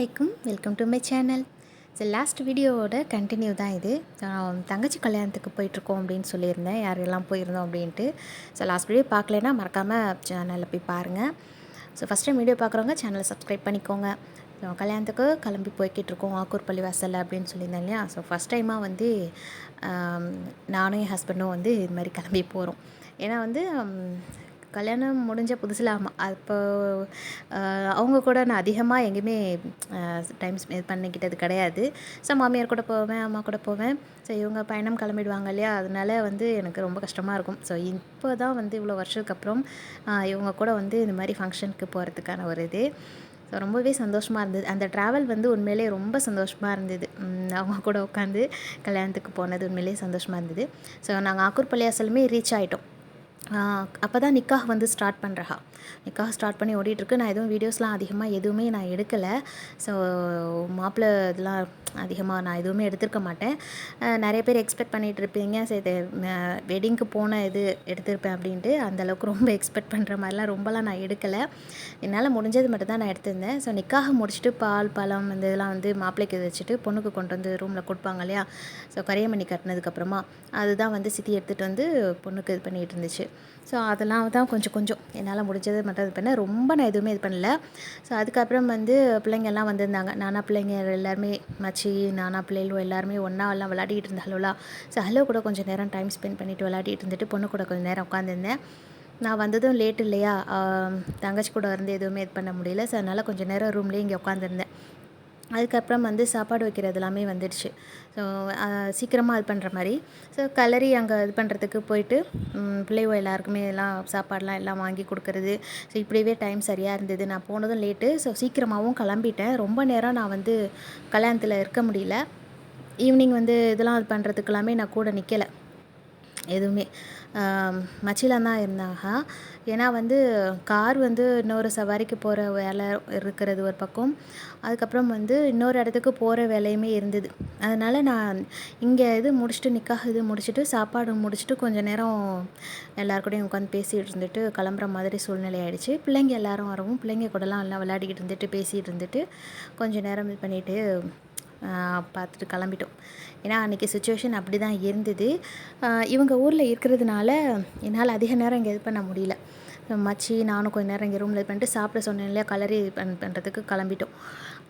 அலைக்கும் welcome to my channel. So last வீடியோவோட continue தான் இது. தங்கச்சி கல்யாணத்துக்கு போயிட்டுருக்கோம் அப்படின்னு சொல்லியிருந்தேன், யாரெல்லாம் போயிருந்தோம் அப்படின்ட்டு. ஸோ லாஸ்ட் வீடியோ பார்க்கலன்னா மறக்காமல் சேனலில் போய் பாருங்கள். ஸோ ஃபஸ்ட் டைம் வீடியோ பார்க்குறவங்க சேனலை சப்ஸ்கிரைப் பண்ணிக்கோங்க. ஸோ கல்யாணத்துக்கு கிளம்பி போய்கிட்டுருக்கோம் ஆக்கூர் பள்ளிவாசல் அப்படின்னு சொல்லியிருந்தேன் இல்லையா. ஸோ ஃபஸ்ட் டைமாக வந்து நானும் என் ஹஸ்பண்டும் வந்து இது மாதிரி கிளம்பி போகிறோம். ஏன்னா வந்து கல்யாணம் முடிஞ்ச புதுசில் அப்போ அவங்க கூட நான் அதிகமாக எங்கேயுமே டைம் ஸ்பெண்ட் பண்ணிக்கிட்டது கிடையாது. ஸோ மாமியார் கூட போவேன், அம்மா கூட போவேன். ஸோ இவங்க பயணம் கிளம்பிடுவாங்க இல்லையா, அதனால வந்து எனக்கு ரொம்ப கஷ்டமாக இருக்கும். ஸோ இப்போ தான் வந்து இவ்வளோ வருஷத்துக்கு அப்புறம் இவங்க கூட வந்து இந்த மாதிரி ஃபங்க்ஷனுக்கு போகிறதுக்கான ஒரு இது. ஸோ ரொம்பவே சந்தோஷமாக இருந்தது. அந்த ட்ராவல் வந்து உண்மையிலே ரொம்ப சந்தோஷமாக இருந்தது. அவங்க கூட உட்காந்து கல்யாணத்துக்கு போனது உண்மையிலே சந்தோஷமாக இருந்தது. ஸோ நாங்கள் ஆக்கூர் பள்ளிவாசலுமே ரீச் ஆகிட்டோம். அப்போ தான் நிக்காஹ் வந்து ஸ்டார்ட் பண்ணுறா. நிக்காஹ் ஸ்டார்ட் பண்ணி ஓடிட்டுருக்கு. நான் எதுவும் வீடியோஸ்லாம் அதிகமாக எதுவுமே நான் எடுக்கலை. ஸோ மாப்பிள்ளை இதெல்லாம் அதிகமாக நான் எதுவுமே எடுத்திருக்க மாட்டேன். நிறைய பேர் எக்ஸ்பெக்ட் பண்ணிகிட்டு இருப்பீங்க, சரி வெட்டிங்க்கு போன இது எடுத்திருப்பேன் அப்படின்ட்டு. அந்தளவுக்கு ரொம்ப எக்ஸ்பெக்ட் பண்ணுற மாதிரிலாம் ரொம்பலாம் நான் எடுக்கலை. என்னால் முடிஞ்சது மட்டும் தான் நான் எடுத்திருந்தேன். ஸோ நிக்காஹ் முடிச்சுட்டு பால் பழம் இந்த இதெல்லாம் வந்து மாப்பிள்ளைக்கு வச்சுட்டு பொண்ணுக்கு கொண்டு வந்து ரூமில் கொடுப்பாங்க இல்லையா. ஸோ கரியமணி கட்டினதுக்கப்புறமா அதுதான் வந்து சித்தி எடுத்துகிட்டு வந்து பொண்ணுக்கு இது பண்ணிகிட்டு இருந்துச்சு. ஸோ அதெல்லாம் தான் கொஞ்சம் கொஞ்சம் என்னால் முடிஞ்சது மட்டும் இது பண்ணேன். ரொம்ப நான் எதுவுமே இது பண்ணல. ஸோ அதுக்கப்புறம் வந்து பிள்ளைங்கள்லாம் வந்திருந்தாங்க. நானா பிள்ளைங்க எல்லாருமே மச்சி நானா பிள்ளைகளும் எல்லாருமே ஒன்றா எல்லாம் விளையாடிட்டு இருந்தாலும்லாம். ஸோ ஹலோ கூட கொஞ்சம் நேரம் டைம் ஸ்பெண்ட் பண்ணிவிட்டு விளையாடிட்டு இருந்துட்டு பொண்ணு கூட கொஞ்சம் நேரம் உட்காந்துருந்தேன். நான் வந்ததும் லேட் இல்லையா, தங்கச்சி கூட இருந்து எதுவுமே இது பண்ண முடியல. ஸோ அதனால் கொஞ்சம் நேரம் ரூம்லேயே இங்கே உட்காந்துருந்தேன். அதுக்கப்புறம் வந்து சாப்பாடு வைக்கிறது எல்லாமே வந்துடுச்சு. ஸோ சீக்கிரமாக இது பண்ணுற மாதிரி. ஸோ கலரி அங்கே இது பண்ணுறதுக்கு போயிட்டு பிள்ளைவோ எல்லாருக்குமே எல்லாம் சாப்பாடெலாம் எல்லாம் வாங்கி கொடுக்குறது. ஸோ இப்படியே டைம் சரியாக இருந்தது. நான் போனதும் லேட்டு. ஸோ சீக்கிரமாகவும் கிளம்பிட்டேன். ரொம்ப நேரம் நான் வந்து கல்யாணத்தில் இருக்க முடியல. ஈவினிங் வந்து இதெல்லாம் இது பண்ணுறதுக்கு எல்லாமே நான் கூட நிற்கலை எதுவுமே. மச்சிலாம் தான் இருந்தாங்க. ஏன்னா வந்து கார் வந்து இன்னொரு சவாரிக்கு போகிற வேலை இருக்கிறது ஒரு பக்கம். அதுக்கப்புறம் வந்து இன்னொரு இடத்துக்கு போகிற வேலையுமே இருந்தது. அதனால் நான் இங்கே இது முடிச்சுட்டு நிக்காஹ் இது முடிச்சுட்டு சாப்பாடு முடிச்சுட்டு கொஞ்சம் நேரம் எல்லாருக்கூடையும் உட்காந்து பேசிகிட்டு இருந்துட்டு கிளம்புற மாதிரி சூழ்நிலை ஆகிடுச்சு. பிள்ளைங்க எல்லோரும் வரவும் பிள்ளைங்க கூடலாம் எல்லாம் விளையாடிக்கிட்டு இருந்துட்டு பேசிகிட்டு இருந்துட்டு கொஞ்சம் நேரம் இது பண்ணிவிட்டு பார்த்துட்டு கிளம்பிட்டோம். ஏன்னா அன்றைக்கி சுச்சுவேஷன் அப்படி தான் இருந்தது. இவங்க ஊரில் இருக்கிறதுனால என்னால் அதிக நேரம் இங்கே இது பண்ண முடியல. மச்சி நானும் கொஞ்சம் நேரம் இங்கே ரூமில் இது பண்ணிட்டு சாப்பிட சொன்னேன் இல்லையா, கலரி பண்ணுறதுக்கு கிளம்பிட்டோம்.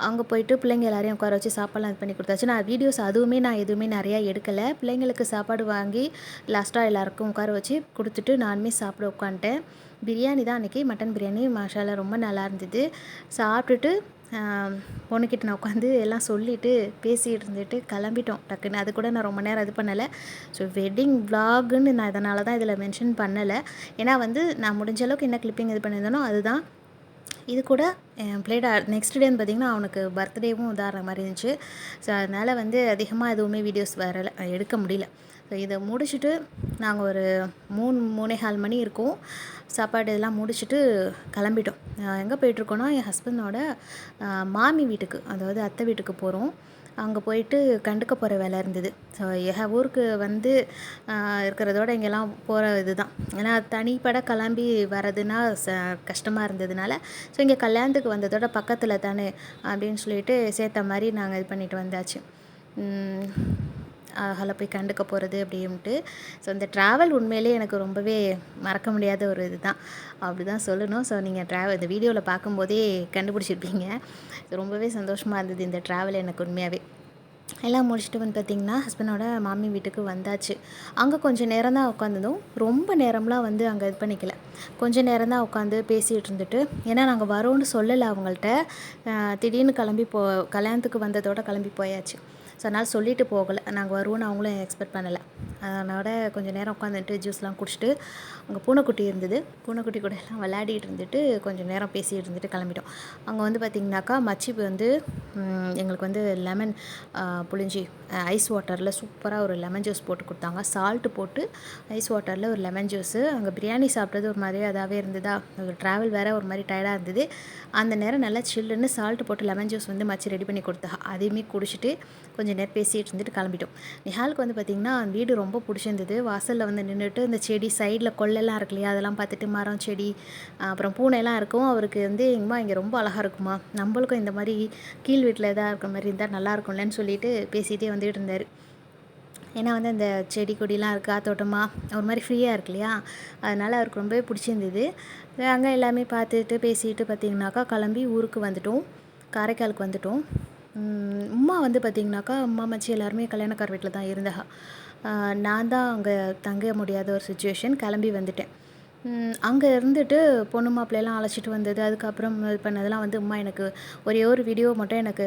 அங்கே போயிட்டு பிள்ளைங்க எல்லாரையும் உட்கார வச்சு சாப்பாடெலாம் இது பண்ணி கொடுத்தாச்சு. நான் வீடியோஸ் அதுவுமே நான் எதுவுமே நிறையா எடுக்கலை. பிள்ளைங்களுக்கு சாப்பாடு வாங்கி லாஸ்ட்டாக எல்லாேருக்கும் உட்கார வச்சு கொடுத்துட்டு நானுமே சாப்பிட உட்காந்துட்டேன். பிரியாணி தான் அன்றைக்கி, மட்டன் பிரியாணி மாஷால்லா ரொம்ப நல்லா இருந்தது. சாப்பிட்டுட்டு பொண்ணுக்கிட்ட நான் உட்காந்து எல்லாம் சொல்லிவிட்டு பேசிகிட்டு இருந்துட்டு கிளம்பிட்டோம் டக்குன்னு. அது கூட நான் ரொம்ப நேரம் இது பண்ணலை. ஸோ வெட்டிங் விலாகுன்னு நான் இதனால தான் இதில் மென்ஷன் பண்ணலை. ஏன்னா வந்து நான் முடிஞ்ச அளவுக்கு என்ன கிளிப்பிங் இது பண்ணியிருந்தேனோ அதுதான். இது கூட என் பிள்ளையோட நெக்ஸ்ட் டேன்னு பார்த்திங்கன்னா அவனுக்கு பர்த்டேவும் உதாரண மாதிரி இருந்துச்சு. ஸோ அதனால் வந்து அதிகமாக எதுவுமே வீடியோஸ் வரலை, எடுக்க முடியல. ஸோ இதை முடிச்சுட்டு நாங்கள் ஒரு 3-3:15 மணி இருக்கும். சாப்பாடு இதெல்லாம் முடிச்சுட்டு கிளம்பிட்டோம். எங்கே போயிட்டுருக்கோன்னா என் ஹஸ்பண்டோட மாமி வீட்டுக்கு, அதாவது அத்தை வீட்டுக்கு போகிறோம். அங்கே போயிட்டு கண்டுக்க போகிற வேலை இருந்தது. ஸோ எங்கள் ஊருக்கு வந்து இருக்கிறதோட இங்கெல்லாம் போகிற இது தான். ஏன்னா தனிப்பட கிளம்பி வர்றதுன்னா கஷ்டமாக இருந்ததுனால, ஸோ இங்கே கல்யாணத்துக்கு வந்ததோட பக்கத்தில் தானே அப்படின்னு சொல்லிட்டு சேர்த்த மாதிரி நாங்கள் இது பண்ணிட்டு வந்தாச்சு. அதில் போய் கண்டுக்க போகிறது அப்படின்ட்டு. ஸோ இந்த ட்ராவல் உண்மையிலே எனக்கு ரொம்பவே மறக்க முடியாத ஒரு இது தான், அப்படி தான் சொல்லணும். ஸோ நீங்கள் இந்த வீடியோவில் பார்க்கும்போதே கண்டுபிடிச்சிருப்பீங்க. ரொம்பவே சந்தோஷமாக இருந்தது இந்த ட்ராவல் எனக்கு உண்மையாகவே. எல்லாம் முடிச்சுட்டு வந்து பார்த்திங்கன்னா ஹஸ்பண்டோட மாமி வீட்டுக்கு வந்தாச்சு. அங்கே கொஞ்சம் நேரம் தான் உட்காந்துருந்தோம். ரொம்ப நேரம்லாம் வந்து அங்கே இது பண்ணிக்கல. கொஞ்சம் நேரம் தான் உட்காந்து பேசிகிட்டு இருந்துட்டு, ஏன்னா நாங்கள் வரோன்னு சொல்லலை அவங்கள்ட்ட. திடீர்னு கல்யாணத்துக்கு வந்ததோடு கிளம்பி போயாச்சு. ஸோ அதனால் சொல்லிவிட்டு போகலை. நாங்கள் வருவோன்னு அவங்களும் எக்ஸ்பெக்ட் பண்ணலை. அதனால் கொஞ்சம் நேரம் உட்காந்துட்டு ஜூஸ்லாம் குடிச்சிட்டு, அங்கே பூனைக்குட்டி இருந்தது, பூனைக்குட்டி கூட எல்லாம் விளையாடிட்டு இருந்துட்டு கொஞ்சம் நேரம் பேசிகிட்டு இருந்துட்டு கிளம்பிட்டோம். அங்கே வந்து பார்த்திங்கனாக்கா மச்சி வந்து எங்களுக்கு வந்து லெமன் புளிஞ்சி ஐஸ் வாட்டரில் சூப்பராக ஒரு லெமன் ஜூஸ் போட்டு கொடுத்தாங்க. சால்ட்டு போட்டு ஐஸ் வாட்டரில் ஒரு லெமன் ஜூஸு. அங்கே பிரியாணி சாப்பிட்டது ஒரு மாதிரி அதாகவே இருந்ததா, ஒரு ட்ராவல் வேறு ஒரு மாதிரி டயர்டாக இருந்தது. அந்த நேரம் நல்லா சில்லுன்னு சால்ட்டு போட்டு லெமன் ஜூஸ் வந்து மச்சி ரெடி பண்ணி கொடுத்தா. அதையுமே குடிச்சிட்டு கொஞ்சம் நேரம் பேசிகிட்டு இருந்துட்டு கிளம்பிட்டோம். நிஹாலுக்கு வந்து பார்த்திங்கன்னா வீடு ரொம்ப ரொம்ப பிடிச்சிருந்தது. வாசலில் வந்து நின்றுட்டு இந்த செடி சைடில் கொல்லெல்லாம் இருக்கு இல்லையா, அதெல்லாம் பார்த்துட்டு மரம் செடி அப்புறம் பூனைலாம் இருக்கும். அவருக்கு வந்து எங்கம்மா இங்கே ரொம்ப அழகாக இருக்குமா, நம்மளுக்கும் இந்த மாதிரி கீழ் வீட்டில் எதாவது இருக்கிற மாதிரி இருந்தால் நல்லாயிருக்கும்லன்னு சொல்லிட்டு பேசிகிட்டே வந்துகிட்டு இருந்தார். ஏன்னா வந்து அந்த செடி கொடிலாம் இருக்குது, காத்தோட்டமாக ஒரு மாதிரி ஃப்ரீயாக இருக்கு இல்லையா, அதனால் அவருக்கு ரொம்பவே பிடிச்சிருந்தது. அங்கே எல்லாமே பார்த்துட்டு பேசிட்டு பார்த்திங்கனாக்கா கிளம்பி ஊருக்கு வந்துட்டோம், காரைக்காலுக்கு வந்துட்டோம். அம்மா வந்து பார்த்திங்கனாக்கா அம்மா மச்சி எல்லாருமே கல்யாணக்கார வீட்டில் தான் இருந்தாங்க. நான் தான் அங்கே தங்க முடியாத ஒரு சுச்சுவேஷன், கிளம்பி வந்துட்டேன். அங்கே இருந்துட்டு பொண்ணு மாப்பிள்ளையெல்லாம் அழைச்சிட்டு வந்தது, அதுக்கப்புறம் இது பண்ணதெல்லாம் வந்து அம்மா எனக்கு ஒரே ஒரு வீடியோ மட்டும் எனக்கு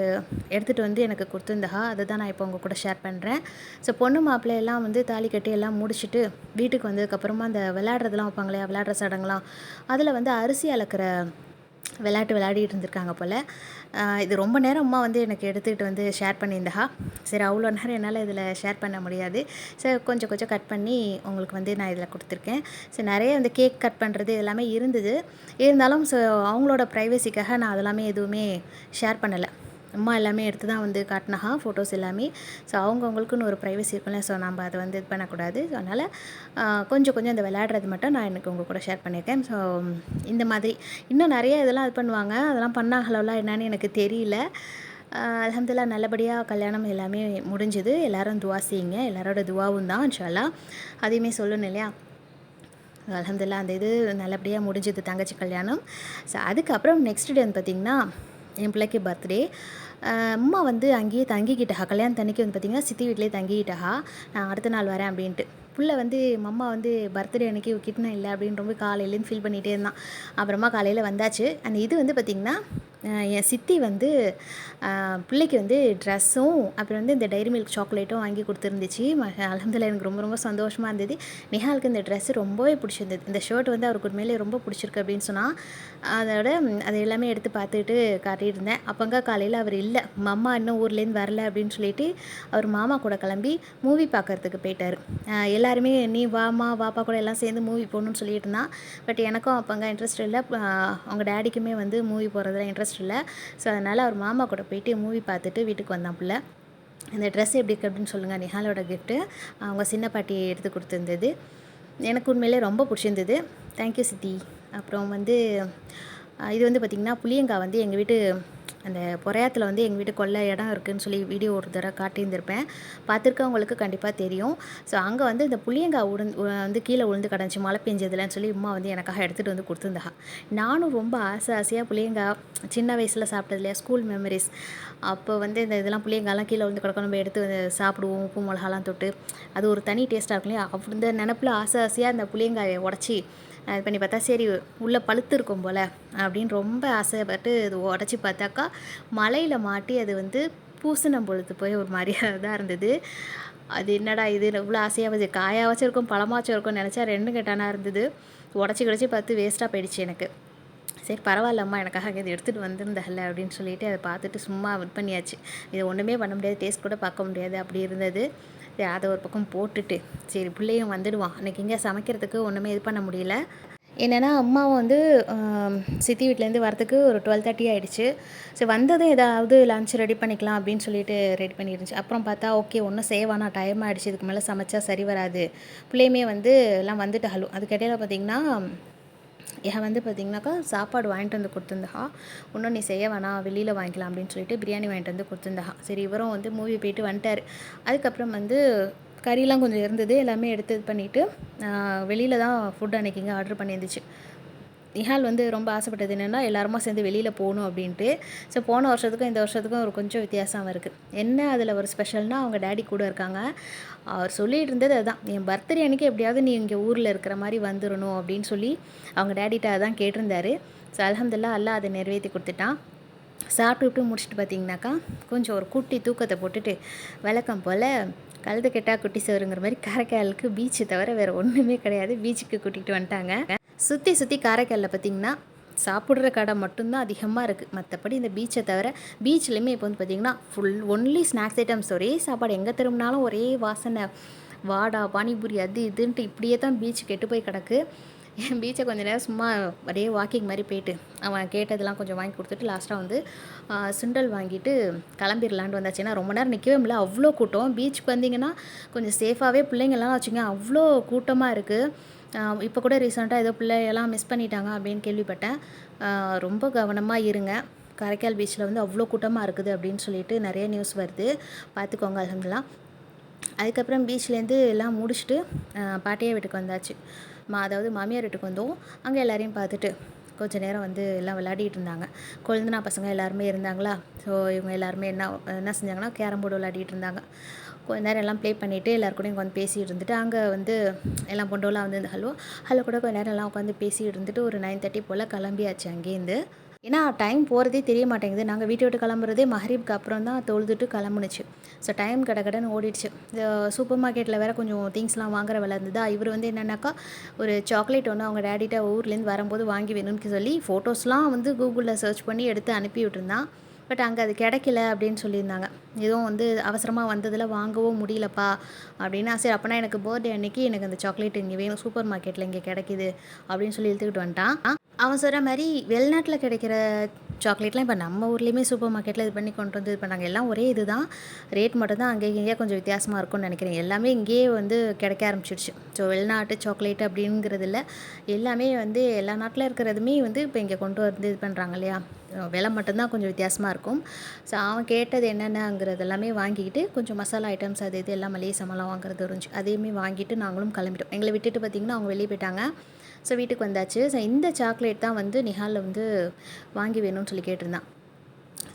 எடுத்துகிட்டு வந்து எனக்கு கொடுத்துருந்தா, அதை தான் நான் இப்போ உங்கள் கூட ஷேர் பண்ணுறேன். ஸோ பொண்ணு மாப்பிள்ளையெல்லாம் வந்து தாலி கட்டி எல்லாம் முடிச்சுட்டு வீட்டுக்கு வந்ததுக்கப்புறமா அந்த விளையாடுறதுலாம் வைப்பாங்க இல்லையா, விளையாடுற சடங்குலாம், அதில் வந்து அரிசி அளக்கிற விளையாட்டு விளையாடிட்டு இருந்திருக்காங்க போல். இது ரொம்ப நேரம் அம்மா வந்து எனக்கு எடுத்துக்கிட்டு வந்து ஷேர் பண்ணியிருந்தா. சரி அவ்வளோ நேரம் என்னால் இதில் ஷேர் பண்ண முடியாது, சரி கொஞ்சம் கொஞ்சம் கட் பண்ணி உங்களுக்கு வந்து நான் இதில் கொடுத்துருக்கேன். ஸோ நிறைய வந்து கேக் கட் பண்ணுறது எல்லாமே இருந்தது. இருந்தாலும் ஸோ அவங்களோட ப்ரைவசிக்காக நான் அதெல்லாமே எதுவுமே ஷேர் பண்ணலை. அம்மா எல்லாமே எடுத்து தான் வந்து காட்டினாங்க ஃபோட்டோஸ் எல்லாமே. ஸோ அவங்கவுங்களுக்குன்னு ஒரு ப்ரைவசி இருக்கும்ல, ஸோ நம்ம அதை வந்து இது பண்ணக்கூடாது. ஸோ அதனால் கொஞ்சம் கொஞ்சம் அந்த விளையாடுறது மட்டும் நான் எனக்கு உங்கள் கூட ஷேர் பண்ணியிருக்கேன். ஸோ இந்த மாதிரி இன்னும் நிறைய இதெல்லாம் இது பண்ணுவாங்க, அதெல்லாம் பண்ணாங்களா என்னன்னு எனக்கு தெரியல. அல்ஹம்துலில்லாஹ் நல்லபடியாக கல்யாணம் எல்லாமே முடிஞ்சுது. எல்லோரும் துவா செய்யுங்க, எல்லாரோட துவாவும் தான் இன்ஷா அல்லாஹ். அதையுமே சொல்லணும் இல்லையா. அல்ஹம்துலில்லாஹ் அந்த இது நல்லபடியாக முடிஞ்சுது தங்கச்சி கல்யாணம். ஸோ அதுக்கப்புறம் நெக்ஸ்ட் டே வந்து பார்த்திங்கன்னா என் பிள்ளைக்கு பர்த்டே. அம்மா வந்து அங்கேயே தங்கிக்கிட்டா, கல்யாணத்து அன்றைக்கி வந்து பார்த்திங்கன்னா சித்தி வீட்டிலே தங்கிக்கிட்டா, நான் அடுத்த நாள் வரேன் அப்படின்ட்டு. புள்ள வந்து மம்மா வந்து பர்த்டே அன்றைக்கி கிட்னா இல்லை அப்படின்னு ரொம்ப காலையிலேருந்து ஃபீல் பண்ணிகிட்டே இருந்தான். அப்புறமா காலையில் வந்தாச்சு. அந்த இது வந்து பார்த்திங்கன்னா என் சித்தி வந்து பிள்ளைக்கு வந்து ட்ரெஸ்ஸும் அப்புறம் வந்து இந்த டைரி மில்க் சாக்லேட்டும் வாங்கி கொடுத்துருந்துச்சு. அல்ஹம்துலில்லாஹ் எனக்கு ரொம்ப ரொம்ப சந்தோஷமாக இருந்தது. நிஹாலுக்கு இந்த ட்ரெஸ்ஸு ரொம்பவே பிடிச்சிருந்தது. இந்த ஷர்ட் வந்து அவருக்கு உண்மையிலே ரொம்ப பிடிச்சிருக்கு அப்படின்னு சொன்னால், அதோட அது எல்லாமே எடுத்து பார்த்துட்டு காட்டிகிட்டு இருந்தேன். அப்போங்க காலையில் அவர் இல்லை, அம்மா இன்னும் ஊர்லேருந்து வரல அப்படின்னு சொல்லிட்டு அவர் மாமா கூட கிளம்பி மூவி பார்க்குறதுக்கு போயிட்டார். எல்லாருமே நீ வாமா வாப்பா கூட எல்லாம் சேர்ந்து மூவி போகணுன்னு சொல்லிட்டு இருந்தான். பட் எனக்கும் அப்போங்க இன்ட்ரெஸ்ட் இல்லை, அவங்க டேடிக்குமே வந்து மூவி போகிறதுல இன்ட்ரெஸ்ட் இல்லை. ஸோ அதனால் அவர் மாமா கூட போயிட்டு மூவி பார்த்துட்டு வீட்டுக்கு வந்தான் பிள்ளை. இந்த ட்ரெஸ் எப்படி இருக்குது அப்படின்னு சொல்லுங்கள், நிஹாலோட கிஃப்ட்டு அவங்க சின்ன பாட்டி எடுத்து கொடுத்துருந்தது. எனக்கு உண்மையிலே ரொம்ப பிடிச்சிருந்தது. தேங்க்யூ சித்தி. அப்புறம் வந்து இது வந்து பார்த்திங்கன்னா புளியங்காய் வந்து எங்கள் வீட்டு அந்த பொறையாத்தில் வந்து எங்கள் வீட்டு கொல்லை இடம் இருக்குதுன்னு சொல்லி வீடியோ ஒரு தடவை காட்டியிருந்திருப்பேன், பார்த்துருக்கவங்களுக்கு கண்டிப்பாக தெரியும். ஸோ அங்கே வந்து இந்த புளியங்காய் வந்து கீழே விழுந்து கிடந்துச்சு மழை பெஞ்சதுலன்னு சொல்லி அம்மா வந்து எனக்காக எடுத்துகிட்டு வந்து கொடுத்துருந்தா. நானும் ரொம்ப ஆசையாக புளியங்காய் சின்ன வயசில் சாப்பிட்டது இல்லையா, ஸ்கூல் மெமரிஸ். அப்போ வந்து இந்த இதெல்லாம் புளியங்காய்லாம் கீழே விழுந்து கிடக்கும், நம்ம எடுத்து சாப்பிடுவோம் உப்பு மிளகாலாம் தொட்டு, அது ஒரு தனி டேஸ்ட்டாக இருக்கும் இல்லையா. அப்படி இந்த நினப்பில் ஆசையாக அந்த புளியங்காயை உடச்சி இது பண்ணி பார்த்தா சரி உள்ளே பழுத்து இருக்கும் போல் அப்படின்னு ரொம்ப ஆசைப்பட்டு அது உடச்சி பார்த்தாக்கா மலையில் மாட்டி அது வந்து பூசணம் பொழுது போய் ஒரு மாதிரியாக தான் இருந்தது. அது என்னடா இது இவ்வளோ ஆசையாக காயாக வச்சுருக்கோம் பழமாச்சும் இருக்கும்னு நினச்சா ரெண்டும் கெட்டானா இருந்தது. உடச்சி கிடச்சி பார்த்து வேஸ்ட்டாக போயிடுச்சு எனக்கு. சரி பரவாயில்லம்மா எனக்காக இது எடுத்துகிட்டு வந்திருந்தல அப்படின்னு சொல்லிட்டு அதை பார்த்துட்டு சும்மா இது பண்ணியாச்சு. இதை ஒன்றுமே பண்ண முடியாது, டேஸ்ட் கூட பார்க்க முடியாது அப்படி இருந்தது. அதை ஒரு பக்கம் போட்டுட்டு சரி பிள்ளையும் வந்துடுவான், அன்றைக்கி இங்கே சமைக்கிறதுக்கு ஒன்றுமே இது பண்ண முடியல. என்னென்னா அம்மாவும் வந்து சித்தி வீட்டிலேருந்து வரத்துக்கு ஒரு 12:30 ஆகிடுச்சு. சரி வந்ததும் ஏதாவது லன்ச் ரெடி பண்ணிக்கலாம் அப்படின்னு சொல்லிட்டு ரெடி பண்ணிருந்துச்சு. அப்புறம் பார்த்தா ஓகே ஒன்றும் செய்வானா, டைம் ஆகிடுச்சு, இதுக்கு மேலே சமைச்சா சரி வராது. பிள்ளையுமே வந்து எல்லாம் வந்துட்டு ஹலோ அதுக்கிடையில் பார்த்திங்கன்னா வந்து பார்த்திங்கனாக்கா சாப்பாடு வாங்கிட்டு வந்து கொடுத்துருந்தா. இன்னும் நீ செய்ய வேணாம் வெளியில் வாங்கிக்கலாம் அப்படின்னு சொல்லிட்டு பிரியாணி வாங்கிட்டு வந்து கொடுத்துருந்தா. சரி இவரும் வந்து மூவி போயிட்டு வந்துட்டார். அதுக்கப்புறம் வந்து கறிலாம் கொஞ்சம் இருந்தது, எல்லாமே எடுத்து இது பண்ணிவிட்டு வெளியில் தான் ஃபுட் அன்றைக்கி இங்கே ஆர்டர் பண்ணியிருந்துச்சு. நிஹால் வந்து ரொம்ப ஆசைப்பட்டது என்னென்னா எல்லாருமா சேர்ந்து வெளியில் போகணும் அப்படின்ட்டு. ஸோ போன வருஷத்துக்கும் இந்த வருஷத்துக்கும் ஒரு கொஞ்சம் வித்தியாசம் இருக்குது. என்ன அதில் ஒரு ஸ்பெஷல்னால் அவங்க டேடி கூட இருக்காங்க. அவர் சொல்லிகிட்டு இருந்தது அதுதான், என் பர்த்டே அன்றைக்கி எப்படியாவது நீ இங்கே ஊரில் இருக்கிற மாதிரி வந்துடணும் அப்படின்னு சொல்லி அவங்க டேடிட்ட அதான் கேட்டிருந்தாரு. ஸோ அல்ஹம்துலில்லாஹ் அல்லாஹ் அதை நிறைவேற்றி கொடுத்துட்டான். சாப்பிட்டு முடிச்சுட்டு பார்த்திங்கனாக்கா கொஞ்சம் ஒரு குட்டி தூக்கத்தை போட்டுட்டு வழக்கம் போல் கழுது கெட்டால் குட்டி சோறுங்கிற மாதிரி காரைக்காலுக்கு பீச்சு தவிர வேறு ஒன்றுமே கிடையாது, பீச்சுக்கு கூட்டிகிட்டு வந்துட்டாங்க. சுற்றி சுற்றி காரைக்காலில் பார்த்திங்கன்னா சாப்பிட்ற கடை மட்டும்தான் அதிகமாக இருக்குது. மற்றபடி இந்த பீச்சை தவிர பீச்லேயுமே இப்போ வந்து பார்த்திங்கன்னா ஒன்லி ஸ்நாக்ஸ் ஐட்டம்ஸ், ஒரே சாப்பாடு, எங்கே திரும்பினாலும் ஒரே வாசனை, வாடா பானிபூரி அது இதுன்ட்டு இப்படியே தான் பீச் கெட்டு போய் கிடக்கு. பீச்சை கொஞ்சம் நேரம் சும்மா அப்படியே வாக்கிங் மாதிரி போயிட்டு அவன் கேட்டதெல்லாம் கொஞ்சம் வாங்கி கொடுத்துட்டு லாஸ்ட்டாக வந்து சுண்டல் வாங்கிட்டு கிளம்பிடலான்ட்டு வந்தாச்சு. ஏன்னா ரொம்ப நேரம் நிற்கவே முடியல, அவ்வளோ கூட்டம். பீச்சுக்கு வந்தீங்கன்னா கொஞ்சம் சேஃபாகவே பிள்ளைங்கள்லாம் வச்சுங்க, அவ்வளோ கூட்டமாக இருக்குது. இப்போ கூட ரீசெண்டாக ஏதோ பிள்ளையெல்லாம் மிஸ் பண்ணிட்டாங்க அப்படின்னு கேள்விப்பட்டேன். ரொம்ப கவனமாக இருங்க. காரைக்கால் பீச்சில் வந்து அவ்வளோ கூட்டமாக இருக்குது அப்படின்னு சொல்லிட்டு நிறைய நியூஸ் வருது, பார்த்துக்கோங்க. அல்ஹம்துலில்லாஹ். அதுக்கப்புறம் பீச்லேருந்து எல்லாம் முடிச்சுட்டு பாட்டியா வீட்டுக்கு வந்தாச்சு. அதாவது மாமியார் வீட்டுக்கு வந்தோம். அங்கே எல்லோரையும் பார்த்துட்டு கொஞ்சம் நேரம் வந்து எல்லாம் விளையாடிட்டு இருந்தாங்க. கொழுந்தனா பசங்க எல்லாருமே இருந்தாங்களா. ஸோ இவங்க எல்லாருமே என்ன செஞ்சாங்கன்னா, கேரம் போர்டு விளையாடிட்டு இருந்தாங்க. கொஞ்ச நேரம் எல்லாம் ப்ளே பண்ணிவிட்டு எல்லாருக்கூடையும் உட்காந்து பேசிகிட்டு இருந்துட்டு, அங்கே வந்து எல்லாம் பொண்டோலாம் வந்து ஹலோ கூட கொஞ்ச நேரம் எல்லாம் உட்காந்து பேசிகிட்டு இருந்துட்டு ஒரு 9:30 போல் கிளம்பியாச்சு அங்கேருந்து. ஏன்னா டைம் போகிறதே தெரிய மாட்டேங்குது. நாங்கள் வீட்டை விட்டு கிளம்புறதே மஹ்ரிப்க்கு அப்புறம் தான் தொழுதுட்டு கிளம்புனுச்சு. ஸோ டைம் கடன்னு ஓடிடுச்சு. இந்த சூப்பர் மார்க்கெட்டில் வேறு கொஞ்சம் திங்ஸ்லாம் வாங்குற வேலை இருந்ததா. இவர் வந்து என்னென்னாக்கா ஒரு சாக்லேட் ஒன்று அவங்க டேடிட்ட ஊர்லேருந்து வரும்போது வாங்கி வேணும்னு சொல்லி ஃபோட்டோஸ்லாம் வந்து கூகுளில் சர்ச் பண்ணி எடுத்து அனுப்பி விட்டுருந்தான். பட் அங்கே அது கிடைக்கல அப்படின்னு சொல்லியிருந்தாங்க. எதுவும் வந்து அவசரமாக வந்ததில் வாங்கவும் முடியலப்பா அப்படின்னா, சரி அப்போனா எனக்கு பர்த்டே அன்றைக்கி எனக்கு அந்த சாக்லேட் இங்கே வேணும், சூப்பர் மார்க்கெட்டில் இங்கே கிடைக்கிது அப்படின்னு சொல்லி இழுத்துக்கிட்டு வந்துட்டான். அவன் சொல்கிற மாதிரி வெளிநாட்டில் கிடைக்கிற சாக்லேட்லாம் இப்போ நம்ம ஊர்லேயுமே சூப்பர் மார்க்கெட்டில் இது பண்ணி கொண்டு வந்து இது பண்ணாங்க. எல்லாம் ஒரே இது தான், ரேட் மட்டும் தான் அங்கே இங்கேயே கொஞ்சம் வித்தியாசமாக இருக்கும்னு நினைக்கிறேன். எல்லாமே இங்கேயே வந்து கிடைக்க ஆரம்பிச்சிடுச்சு. ஸோ வெளிநாட்டு சாக்லேட் அப்படிங்கிறது இல்லை, எல்லாமே வந்து எல்லா நாட்டில் இருக்கிறதுமே வந்து இப்போ இங்கே கொண்டு வந்து இது பண்ணுறாங்க இல்லையா. விலை மட்டும்தான் கொஞ்சம் வித்தியாசமாக இருக்கும். ஸோ அவன் கேட்டது என்னென்னங்கிறது எல்லாமே வாங்கிக்கிட்டு, கொஞ்சம் மசாலா ஐட்டம்ஸ் அது இது எல்லாம் மளிகை சாமான்லாம் வாங்குறது இருந்துச்சு, அதையுமே வாங்கிட்டு நாங்களும் கிளம்பிட்டோம். எங்களை விட்டுட்டு பார்த்திங்கன்னா அவங்க வெளியே போயிட்டாங்க. ஸோ வீட்டுக்கு வந்தாச்சு. ஸோ இந்த சாக்லேட் தான் வந்து நிஹால் வந்து வாங்கி வேணும்னு சொல்லி கேட்டிருந்தான்.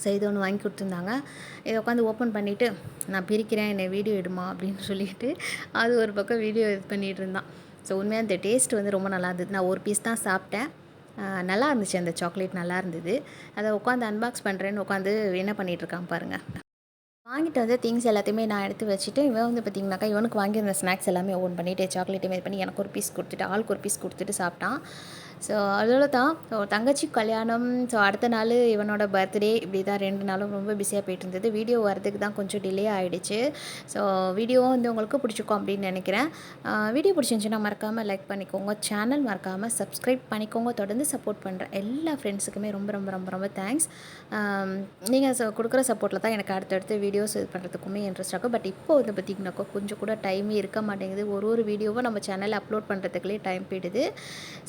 ஸோ இது ஒன்று வாங்கி கொடுத்துருந்தாங்க. இதை உட்காந்து ஓப்பன் பண்ணிவிட்டு நான் பிரிக்கிறேன், என்னை வீடியோ எடுமா அப்படின்னு சொல்லிட்டு அது ஒரு பக்கம் வீடியோ இது பண்ணிகிட்டு இருந்தான். ஸோ உண்மையாக அந்த டேஸ்ட் வந்து ரொம்ப நல்லா இருந்தது. நான் ஒரு பீஸ் தான் சாப்பிட்டேன். நல்லா இருந்துச்சு, அந்த சாக்லேட் நல்லா இருந்தது. அதை உட்காந்து அன்பாக்ஸ் பண்ணுறேன்னு உட்காந்து என்ன பண்ணிகிட்ருக்கான் பாருங்கள். வாங்கிட்டு வந்து திங்ஸ் எல்லாத்தையுமே நான் எடுத்து வச்சுட்டு, இவன் வந்து பார்த்திங்கனாக்கா இவனுக்கு வாங்கியிருந்த ஸ்நாக்ஸ் எல்லாமே ஓப்பன் பண்ணிவிட்டு சாக்லேட்டையும் இது பண்ணி எனக்கு ஒரு பீஸ் கொடுத்துட்டு ஆளுக்கு ஒரு பீஸ் கொடுத்துட்டு சாப்பிட்டான். ஸோ அதோட தான் தங்கச்சி கல்யாணம். ஸோ அடுத்த நாள் இவனோட பர்த்டே. இப்படி தான் 2 நாளும் ரொம்ப பிஸியாக போயிட்டு இருந்தது. வீடியோ வரதுக்கு தான் கொஞ்சம் டிலே ஆகிடுச்சு. ஸோ வீடியோவும் வந்து உங்களுக்கு பிடிச்சிருக்கும் அப்படின்னு நினைக்கிறேன். வீடியோ பிடிச்சிருந்துச்சுன்னா மறக்காமல் லைக் பண்ணிக்கோங்க, சேனல் மறக்காமல் சப்ஸ்கிரைப் பண்ணிக்கோங்க. தொடர்ந்து சப்போர்ட் பண்ணுறேன் எல்லா ஃப்ரெண்ட்ஸுக்குமே ரொம்ப ரொம்ப ரொம்ப ரொம்ப தேங்க்ஸ். நீங்கள் கொடுக்குற சப்போர்ட்டில் தான் எனக்கு அடுத்தடுத்து வீடியோஸ் இது பண்ணுறதுக்குமே இன்ட்ரெஸ்ட் ஆகும். பட் இப்போ வந்து பார்த்திங்கனாக்கா கொஞ்சம் கூட டைமே இருக்க மாட்டேங்குது. ஒரு வீடியோவை நம்ம சேனலில் அப்லோட் பண்ணுறதுக்குள்ளே டைம் போயிடுது.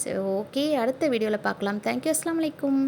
ஸோ ஓகே, அடுத்த வீடியோவில் பார்க்கலாம். தேங்க்யூ. அஸ்ஸலாமு அலைக்கும்.